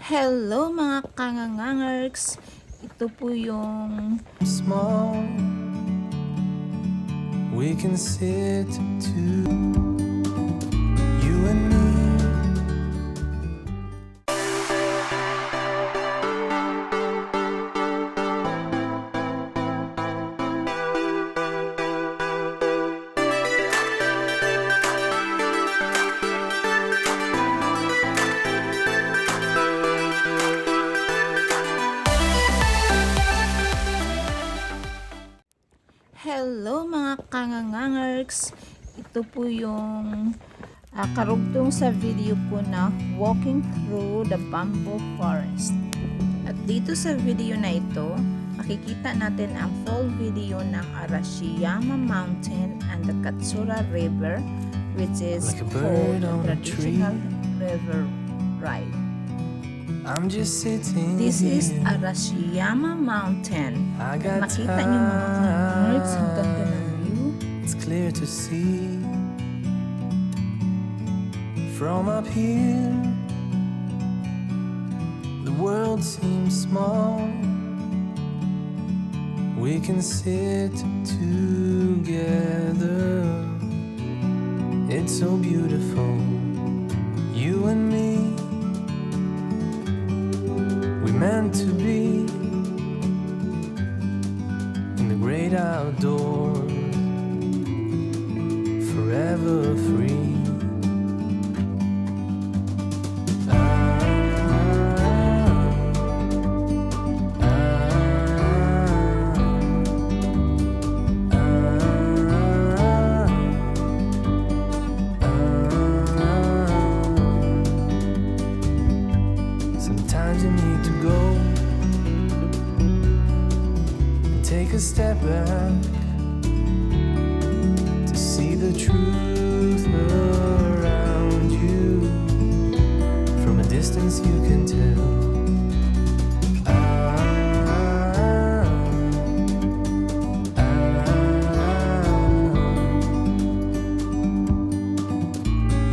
Hello mga Ngangerks! Ito po yung small. We can sit to you and me. Hello mga Ngangerks! Ito po yung karugtong sa video po na Walking Through the Bamboo Forest. At dito sa video na ito, makikita natin ang full video ng Arashiyama Mountain and the Katsura River, which is Like a called bird the on a traditional tree. river ride. I'm just sitting This here. is Arashiyama Mountain. I got Makita niyo mga Ngangerks, ang ganda ng view. It's clear to see from up here. The world seems small. We can sit together. It's so beautiful, you and me. We meant to be in the great outdoors, forever free. Sometimes you need to go and take a step back to see the truth around you. From a distance you can tell.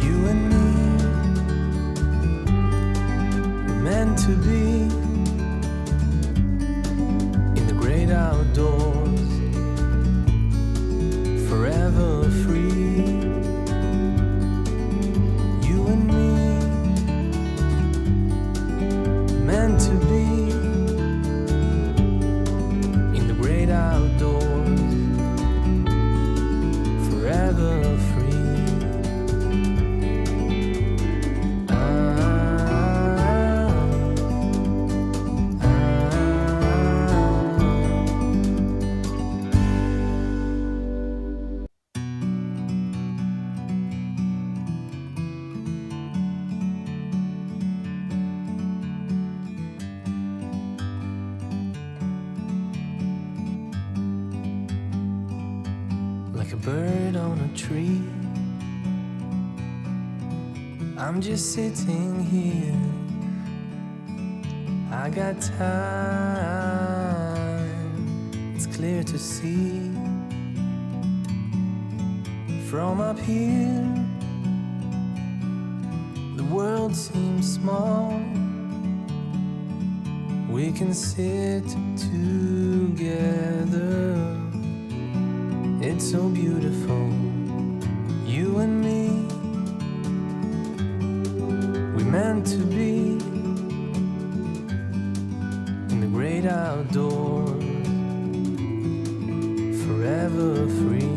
You and me, we're meant to be in the great outdoors, forever free. You and me, meant to be in the great outdoors, forever free. Like a bird on a tree, I'm just sitting here. I got time, it's clear to see from up here. The world seems small. We can sit together. It's so beautiful, you and me. We meant to be in the great outdoors, forever free.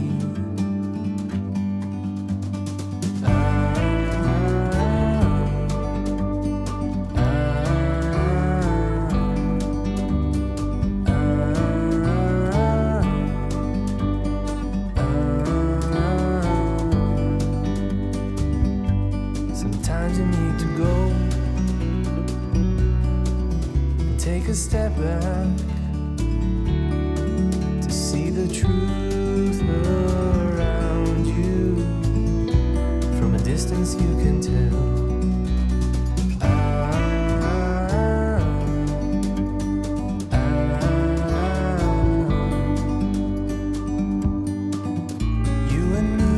Sometimes you need to go and take a step back to see the truth around you. From a distance you can tell. You and me,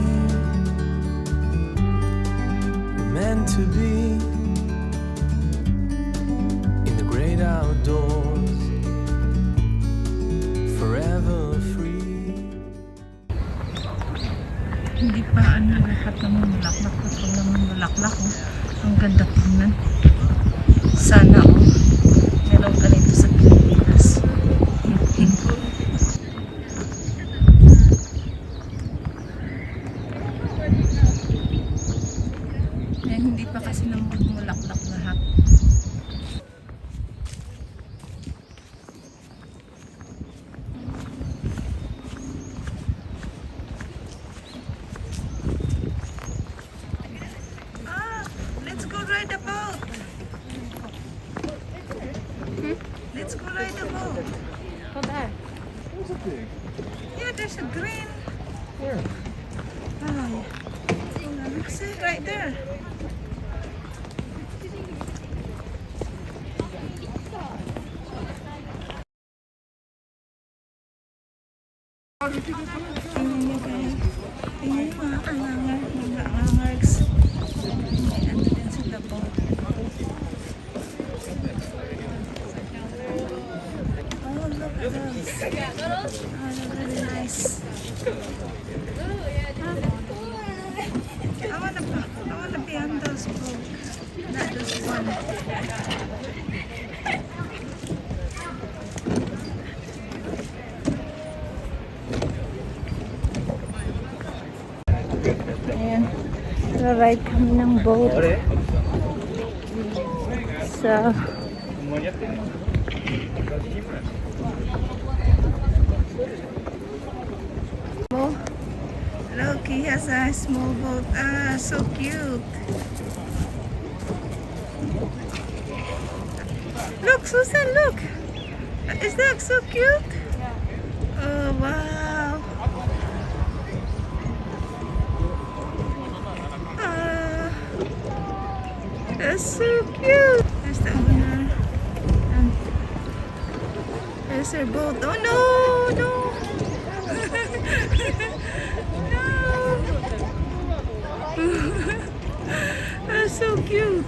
meant to be outdoors, forever free. Hindi pa lahat ng bulaklak. Ito lang ang bulaklak. Ang ganda tingnan. Sana meron ganito sa Pilipinas. Hindi pa kasi namumulaklak lahat. Let's go ride the boat. Let's go ride the boat. Go there. There's a pig. Yeah, there's a green. Where? Oh, see right there. Tingnan niyo guys. Tingnan niyo mga Ngangerks. May ano din sila boat. Oh, look at those. Oh, they're really nice. I wanna be on those boats. Not just one. Ayan. Ride kami ng boat. So, look, he has a small boat. Ah, so cute. Look, Susan, look. Is that so cute? Oh, wow. That's so cute. There's the owner. And there's her boat. Oh, no, no. No. That's so cute.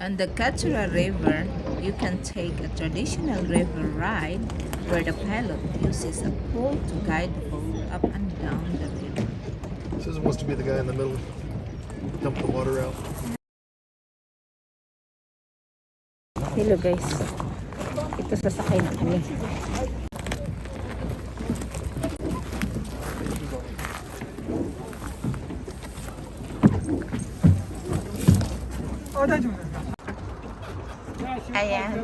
On the Katsura River, you can take a traditional river ride where the pilot uses a pole to guide the boat up and down the river. Susan wants to be the guy in the middle, dump the water out. Hello guys, ito sasakay na kami. Ayan,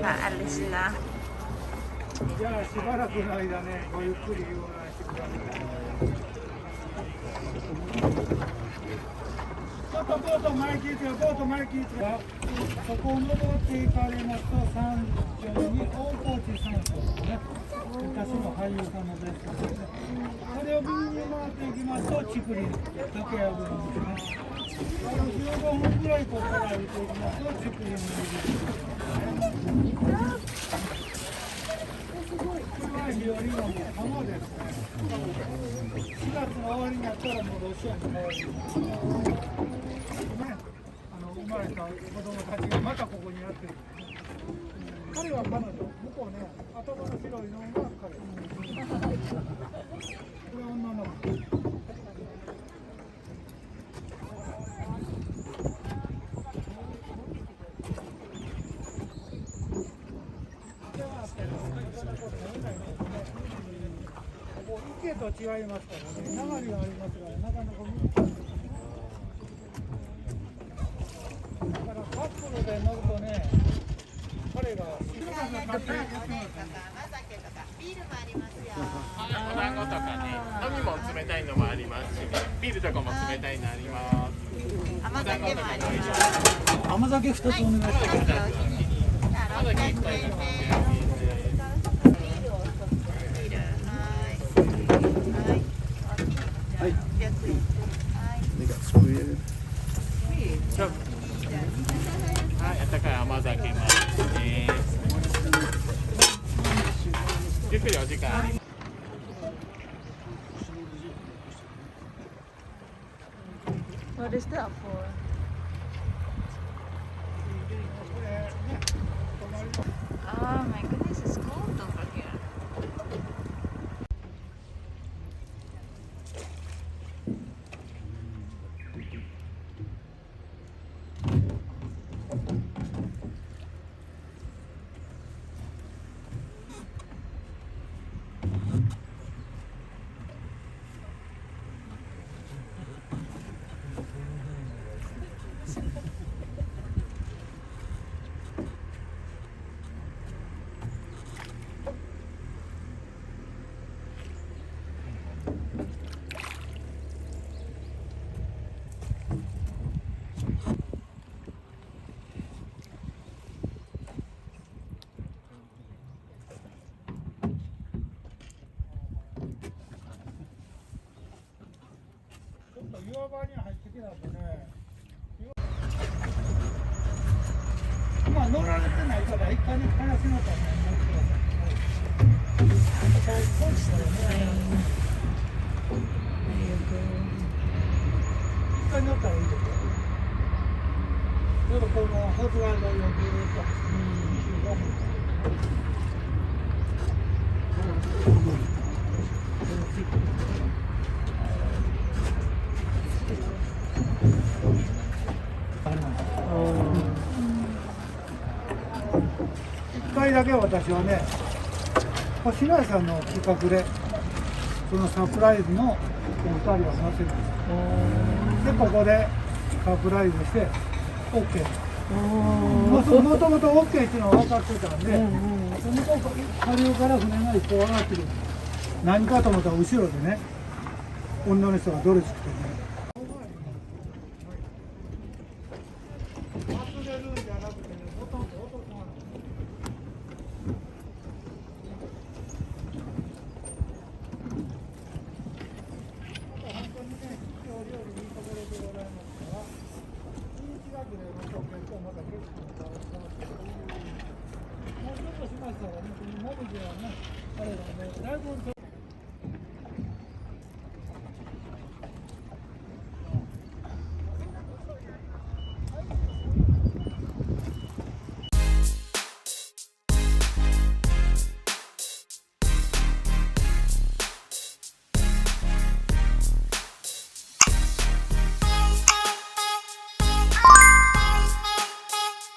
naalis na. じゃあしばらくの間ね、ごゆっくり遊覧してください。ちょっとボート前聞いてよ、ボート前聞いてよ。そこを登っていかれますと、山頂に大河内山荘ですね。昔の俳優さんの別荘ですね。それを右に回っていきますと、竹林、竹やぶですね。15分ぐらいここから歩いていきますと、竹林の入り口。日和の浜ですね。4月の終わりになったらもうロシアに変わります。生まれた子供たちがまたここにやってる。彼は彼女、向こうね、頭の白いのが彼。これは女の子。池と違いますからね、流れがありますから、なかなか難しい。だからカップルで乗るとね、彼がビールもありますよ。お団子とかね、飲み物冷たいのもありますし、ビールとかも冷たいのあります。甘酒もあります。甘酒2つお願いします。まだ結構いいのビール、はい。はい。They got squid. はい、あったかい甘酒もありますね。ゆっくりお時間あります。What is that for? Oh my goodness, it's cold over here.乗られてないから一回ね話のとね乗ってください。そうですよね。一回乗ったらいいですよ。ちょっとこの保津川沿いをずーっと25分。一回だけ私はね、星野屋さんの企画でそのサプライズのお二人を乗せるんです。でここでサプライズして OK。もともと OK っていうのは分かってたんで、その下流から船が一個上がってくる。何かと思ったら後ろでね、女の人がドレス着てね。忘れるんじゃなくてね、ほとんど男なの。また結構変わってますけど、もうちょっとしましたらね、このモミジはね、あれだね、だいぶ